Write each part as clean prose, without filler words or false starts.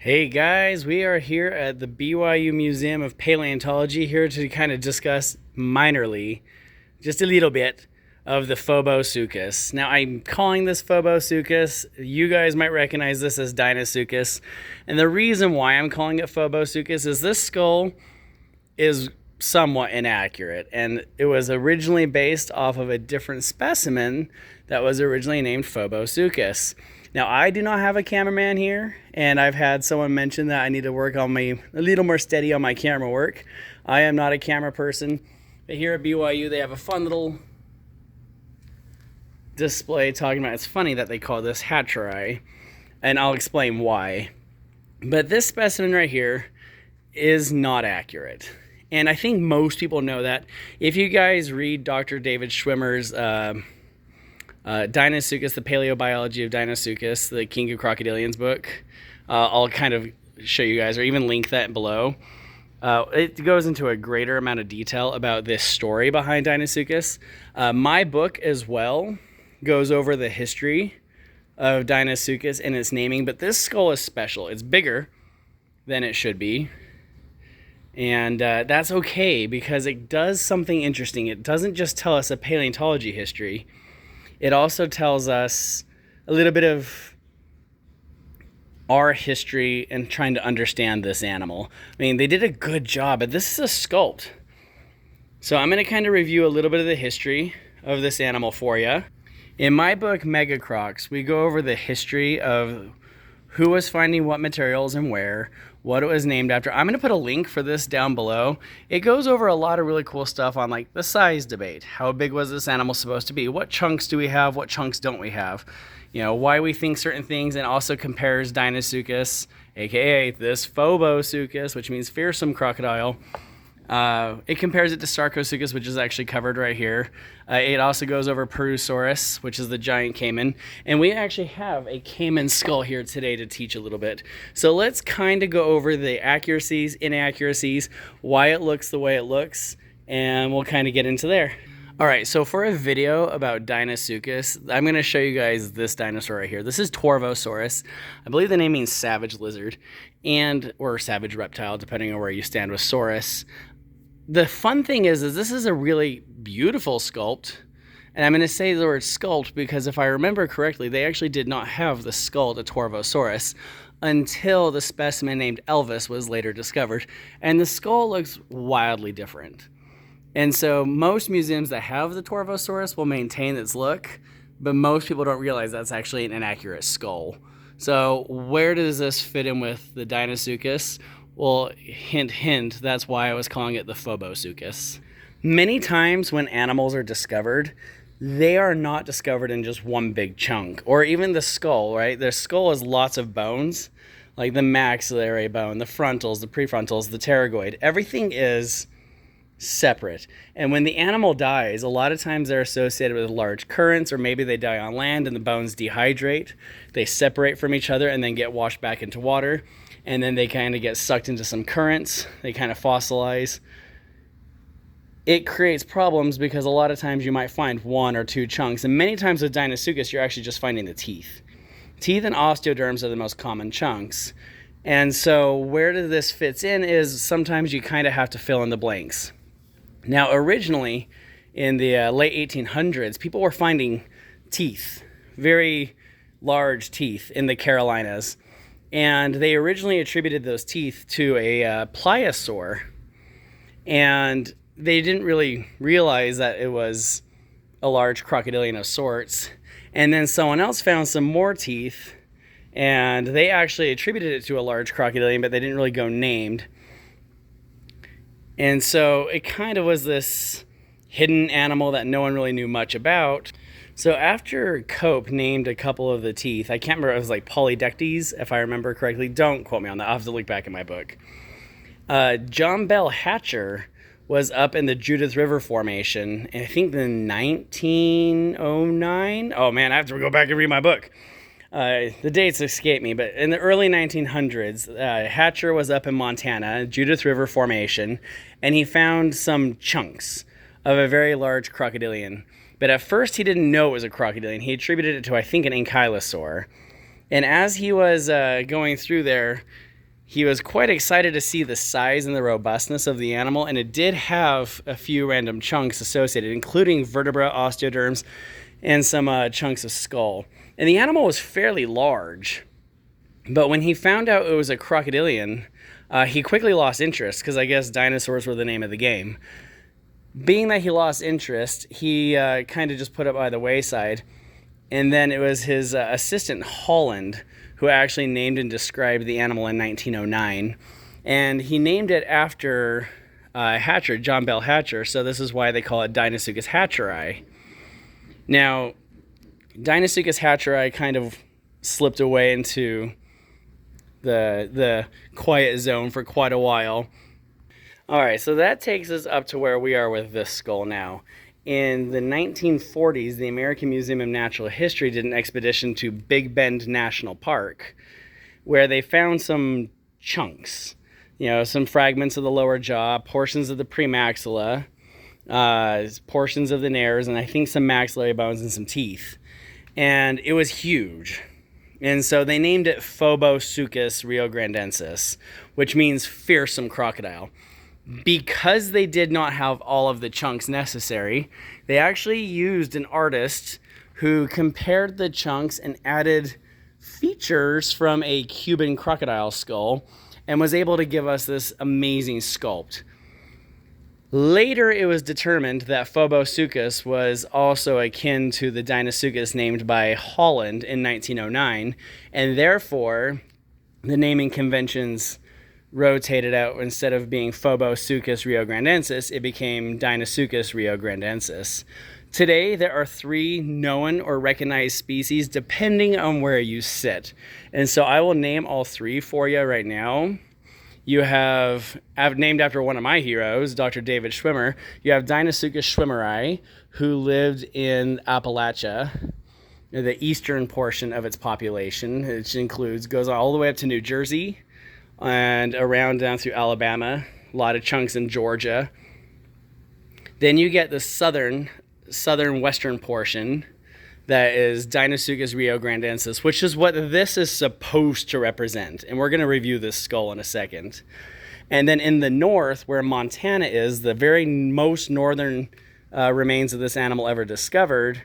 Hey guys, we are here at the BYU Museum of Paleontology here to kind of discuss minorly, just a little bit, of the Phobosuchus. Now I'm calling this Phobosuchus. You guys might recognize this as Deinosuchus. And the reason why I'm calling it Phobosuchus is this skull is somewhat inaccurate, and it was originally based off of a different specimen that was originally named Phobosuchus. Now, I do not have a cameraman here, and I've had someone mention that I need to work on a little more steady on my camera work. I am not a camera person, but here at BYU they have a fun little display talking about, it's funny that they call this hatcheri, and I'll explain why. But this specimen right here is not accurate. And I think most people know that. If you guys read Dr. David Schwimmer's Deinosuchus, the Paleobiology of Deinosuchus, the King of Crocodilians book, I'll kind of show you guys, or even link that below. It goes into a greater amount of detail about this story behind Deinosuchus. My book as well goes over the history of Deinosuchus and its naming, but this skull is special. It's bigger than it should be. And that's okay, because it does something interesting. It doesn't just tell us a paleontology history. It also tells us a little bit of our history and trying to understand this animal. I mean, they did a good job, but this is a sculpt. So I'm going to kind of review a little bit of the history of this animal for you. In my book, Mega Crocs, we go over the history of who was finding what materials and where, what it was named after. I'm going to put a link for this down below. It goes over a lot of really cool stuff on like the size debate. How big was this animal supposed to be? What chunks do we have? What chunks don't we have? You know, why we think certain things, and also compares Deinosuchus, aka this Phobosuchus, which means fearsome crocodile. It compares it to Sarcosuchus, which is actually covered right here. It also goes over Phobosuchus, which is the giant caiman. And we actually have a caiman skull here today to teach a little bit. So let's kind of go over the accuracies, inaccuracies, why it looks the way it looks, and we'll kind of get into there. All right, so for a video about Deinosuchus, I'm going to show you guys this dinosaur right here. This is Phobosuchus. I believe the name means savage lizard, or savage reptile, depending on where you stand with saurus. The fun thing is this is a really beautiful sculpt, and I'm going to say the word sculpt because if I remember correctly, they actually did not have the skull to Phobosuchus until the specimen named Elvis was later discovered, and the skull looks wildly different. And so most museums that have the Phobosuchus will maintain its look, but most people don't realize that's actually an inaccurate skull. So where does this fit in with the Deinosuchus? Well, hint, hint, that's why I was calling it the Phobosuchus. Many times when animals are discovered, they are not discovered in just one big chunk, or even the skull, right? The skull has lots of bones, like the maxillary bone, the frontals, the prefrontals, the pterygoid. Everything is separate. And when the animal dies, a lot of times they're associated with large currents, or maybe they die on land and the bones dehydrate. They separate from each other and then get washed back into water. And then they kind of get sucked into some currents. They kind of fossilize. It creates problems because a lot of times you might find one or two chunks. And many times with Deinosuchus, you're actually just finding the teeth. Teeth and osteoderms are the most common chunks. And so where this fits in is sometimes you kind of have to fill in the blanks. Now, originally, in the late 1800s, people were finding teeth, very large teeth in the Carolinas. And they originally attributed those teeth to a pliosaur. And they didn't really realize that it was a large crocodilian of sorts. And then someone else found some more teeth, and they actually attributed it to a large crocodilian, but they didn't really go named. And so it kind of was this hidden animal that no one really knew much about. So after Cope named a couple of the teeth, I can't remember, it was like Polydectes, if I remember correctly. Don't quote me on that. I'll have to look back in my book. John Bell Hatcher was up in the Judith River Formation, I think in 1909. Oh man, I have to go back and read my book. The dates escape me, but in the early 1900s, Hatcher was up in Montana, Judith River Formation, and he found some chunks of a very large crocodilian. But at first, he didn't know it was a crocodilian. He attributed it to, I think, an ankylosaur. And as he was going through there, he was quite excited to see the size and the robustness of the animal, and it did have a few random chunks associated, including vertebra, osteoderms, and some chunks of skull. And the animal was fairly large, but when he found out it was a crocodilian, he quickly lost interest, because I guess dinosaurs were the name of the game. Being that he lost interest, he kind of just put it by the wayside. And then it was his assistant, Holland, who actually named and described the animal in 1909. And he named it after Hatcher, John Bell Hatcher. So this is why they call it Deinosuchus hatcheri. Now, Deinosuchus hatcheri kind of slipped away into the quiet zone for quite a while. All right, so that takes us up to where we are with this skull now. In the 1940s, the American Museum of Natural History did an expedition to Big Bend National Park, where they found some chunks, some fragments of the lower jaw, portions of the premaxilla, portions of the nares, and I think some maxillary bones and some teeth. And it was huge. And so they named it Phobosuchus riograndensis, which means fearsome crocodile. Because they did not have all of the chunks necessary, they actually used an artist who compared the chunks and added features from a Cuban crocodile skull and was able to give us this amazing sculpt. Later, it was determined that Phobosuchus was also akin to the Deinosuchus named by Holland in 1909, and therefore the naming conventions rotated out. Instead of being Phobosuchus riograndensis, it became Deinosuchus riograndensis. Today, there are 3 known or recognized species depending on where you sit. And so I will name all 3 for you right now. I've named after one of my heroes, Dr. David Schwimmer. You have Deinosuchus schwimmeri, who lived in Appalachia, the eastern portion of its population, which goes all the way up to New Jersey, and around down through Alabama, a lot of chunks in Georgia. Then you get the southern western portion that is Deinosuchus riograndensis, which is what this is supposed to represent. And we're going to review this skull in a second. And then in the north, where Montana is, the very most northern remains of this animal ever discovered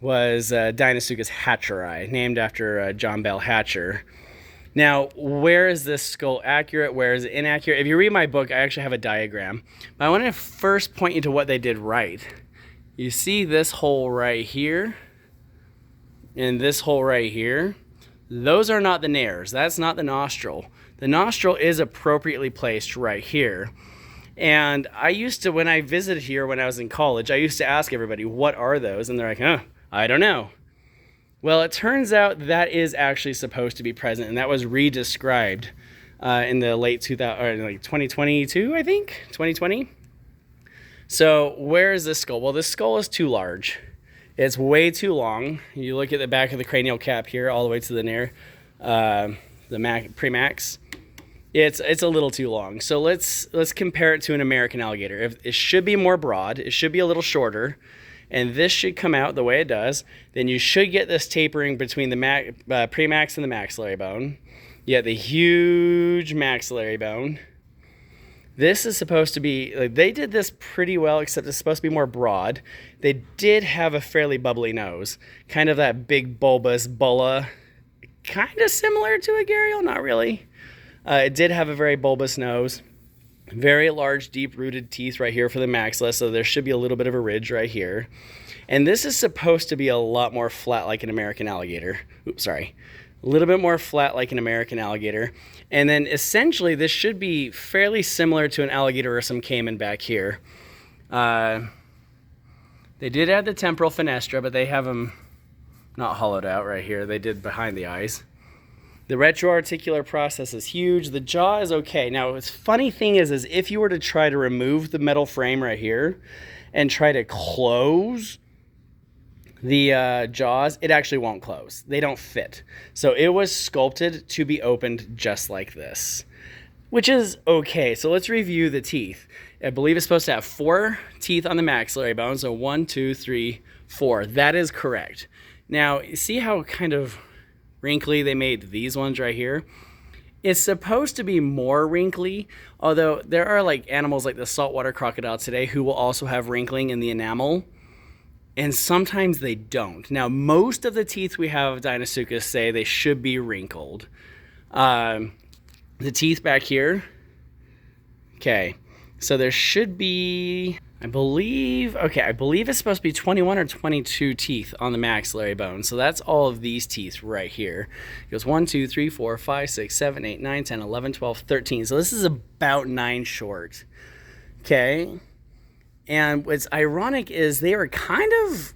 was Deinosuchus hatcheri, named after John Bell Hatcher. Now, where is this skull accurate? Where is it inaccurate? If you read my book, I actually have a diagram. But I want to first point you to what they did right. You see this hole right here and this hole right here? Those are not the nares. That's not the nostril. The nostril is appropriately placed right here. And when I visited here when I was in college, I used to ask everybody, what are those? And they're like, I don't know. Well, it turns out that is actually supposed to be present, and that was redescribed in the late 2022, I think, 2020. So where is this skull? Well, this skull is too large. It's way too long. You look at the back of the cranial cap here, all the way to the nare, the premax. It's a little too long. So let's compare it to an American alligator. It should be more broad. It should be a little shorter. And this should come out the way it does. Then you should get this tapering between the premax and the maxillary bone. You have the huge maxillary bone. This is supposed to be, they did this pretty well, except it's supposed to be more broad. They did have a fairly bubbly nose. Kind of that big bulbous bulla. Kind of similar to a gharial, not really. It did have a very bulbous nose. Very large, deep-rooted teeth right here for the maxilla, so there should be a little bit of a ridge right here. And this is supposed to be a lot more flat like an American alligator. A little bit more flat like an American alligator. And then essentially this should be fairly similar to an alligator or some caiman back here. They did add the temporal fenestra, but they have them not hollowed out right here. They did behind the eyes. The retroarticular process is huge. The jaw is okay. Now, the funny thing is if you were to try to remove the metal frame right here and try to close the jaws, it actually won't close. They don't fit. So it was sculpted to be opened just like this, which is okay. So let's review the teeth. I believe it's supposed to have 4 teeth on the maxillary bone. So 1, 2, 3, 4. That is correct. Now, you see how kind of wrinkly they made these ones right here? It's supposed to be more wrinkly, although there are like animals like the saltwater crocodile today who will also have wrinkling in the enamel, and sometimes they don't. Now, most of the teeth we have of Deinosuchus say they should be wrinkled. The teeth back here, okay, so there should be, I believe it's supposed to be 21 or 22 teeth on the maxillary bone. So that's all of these teeth right here. It goes 1, 2, 3, 4, 5, 6, 7, 8, 9, 10, 11, 12, 13. So this is about 9 short. Okay. And what's ironic is they are kind of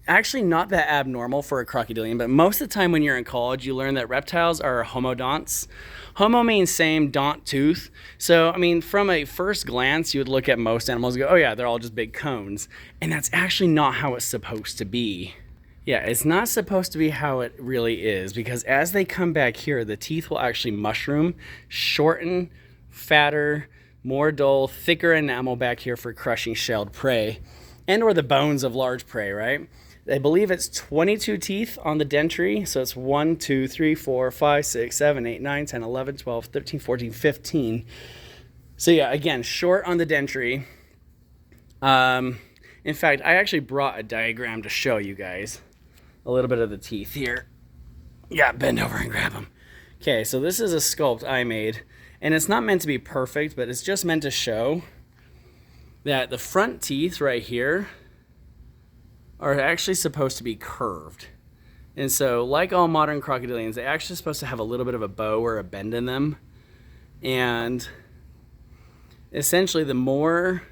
actually not that abnormal for a crocodilian, but most of the time when you're in college, you learn that reptiles are homodonts. Homo means same, dont, tooth. So, I mean, from a first glance, you would look at most animals and go, oh yeah, they're all just big cones. And that's actually not how it's supposed to be. Yeah, it's not supposed to be how it really is, because as they come back here, the teeth will actually mushroom, shorten, fatter, more dull, thicker enamel back here for crushing shelled prey, and or the bones of large prey, right? I believe it's 22 teeth on the dentary. So it's 1, 2, 3, 4, 5, 6, 7, 8, 9, 10, 11, 12, 13, 14, 15. So yeah, again, short on the dentary. In fact, I actually brought a diagram to show you guys a little bit of the teeth here. Yeah, bend over and grab them. Okay, so this is a sculpt I made, and it's not meant to be perfect, but it's just meant to show that the front teeth right here are actually supposed to be curved. And so, like all modern crocodilians, they're actually supposed to have a little bit of a bow or a bend in them. And essentially, the more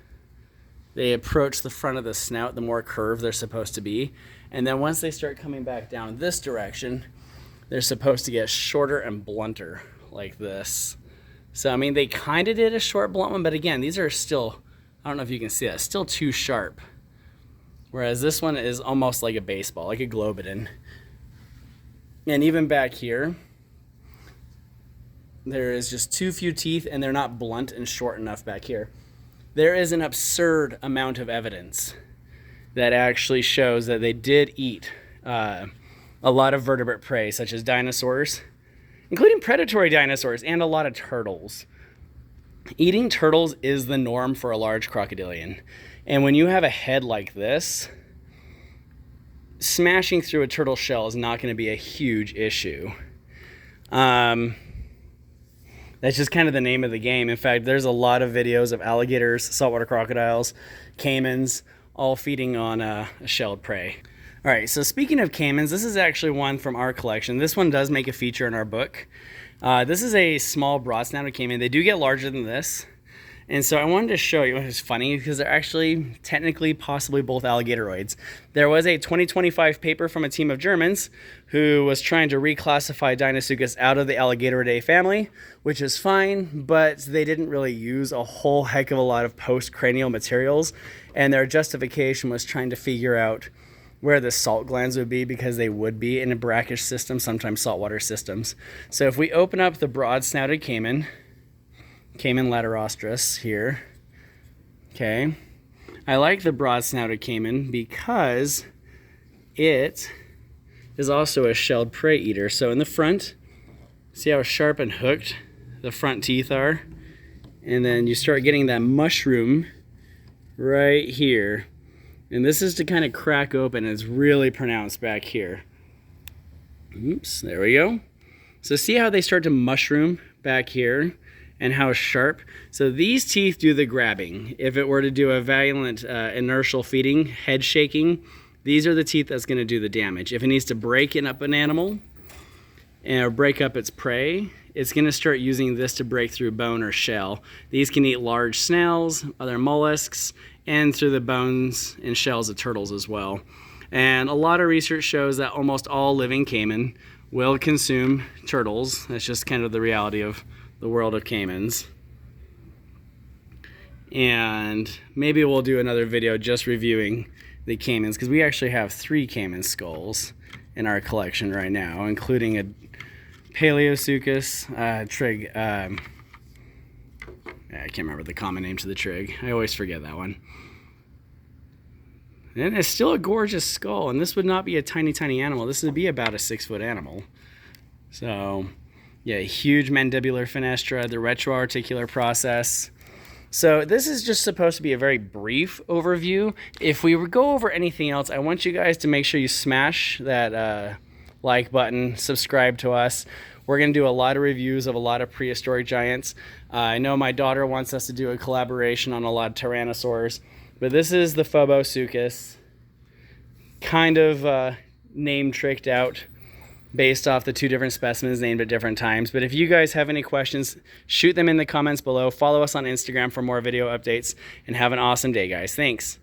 they approach the front of the snout, the more curved they're supposed to be. And then once they start coming back down this direction, they're supposed to get shorter and blunter, like this. So, I mean, they kind of did a short, blunt one, but again, these are still, I don't know if you can see that, still too sharp. Whereas this one is almost like a baseball, like a globidin. And even back here, there is just too few teeth, and they're not blunt and short enough back here. There is an absurd amount of evidence that actually shows that they did eat a lot of vertebrate prey, such as dinosaurs, including predatory dinosaurs, and a lot of turtles. Eating turtles is the norm for a large crocodilian. And when you have a head like this, smashing through a turtle shell is not going to be a huge issue. That's just kind of the name of the game. In fact, there's a lot of videos of alligators, saltwater crocodiles, caimans, all feeding on a shelled prey. All right, so speaking of caimans, this is actually one from our collection. This one does make a feature in our book. This is a small broad-snouted caiman. They do get larger than this. And so I wanted to show you, which is funny because they're actually technically possibly both alligatoroids. There was a 2025 paper from a team of Germans who was trying to reclassify Deinosuchus out of the Alligatoridae family, which is fine, but they didn't really use a whole heck of a lot of post-cranial materials, and their justification was trying to figure out where the salt glands would be, because they would be in a brackish system, sometimes saltwater systems. So if we open up the broad-snouted caiman laterostris here, okay, I like the broad-snouted caiman because it is also a shelled prey eater. So in the front, see how sharp and hooked the front teeth are? And then you start getting that mushroom right here. And this is to kind of crack open. It's really pronounced back here. Oops, there we go. So see how they start to mushroom back here and how sharp? So these teeth do the grabbing. If it were to do a violent inertial feeding, head shaking, these are the teeth that's going to do the damage. If it needs to break up an animal or break up its prey, it's going to start using this to break through bone or shell. These can eat large snails, other mollusks, and through the bones and shells of turtles as well. And a lot of research shows that almost all living caiman will consume turtles. That's just kind of the reality of the world of caimans. And maybe we'll do another video just reviewing the caimans, because we actually have 3 caiman skulls in our collection right now, including a Paleosuchus, trig. I can't remember the common name to the trig. I always forget that one. And it's still a gorgeous skull, and this would not be a tiny, tiny animal. This would be about a 6-foot animal. So Yeah, huge mandibular fenestra, the retroarticular process. So this is just supposed to be a very brief overview. If we go over anything else, I want you guys to make sure you smash that like button, subscribe to us. We're going to do a lot of reviews of a lot of prehistoric giants. I know my daughter wants us to do a collaboration on a lot of tyrannosaurs, but this is the Phobosuchus, kind of name tricked out based off the two different specimens named at different times. But if you guys have any questions, shoot them in the comments below. Follow us on Instagram for more video updates, and have an awesome day, guys. Thanks.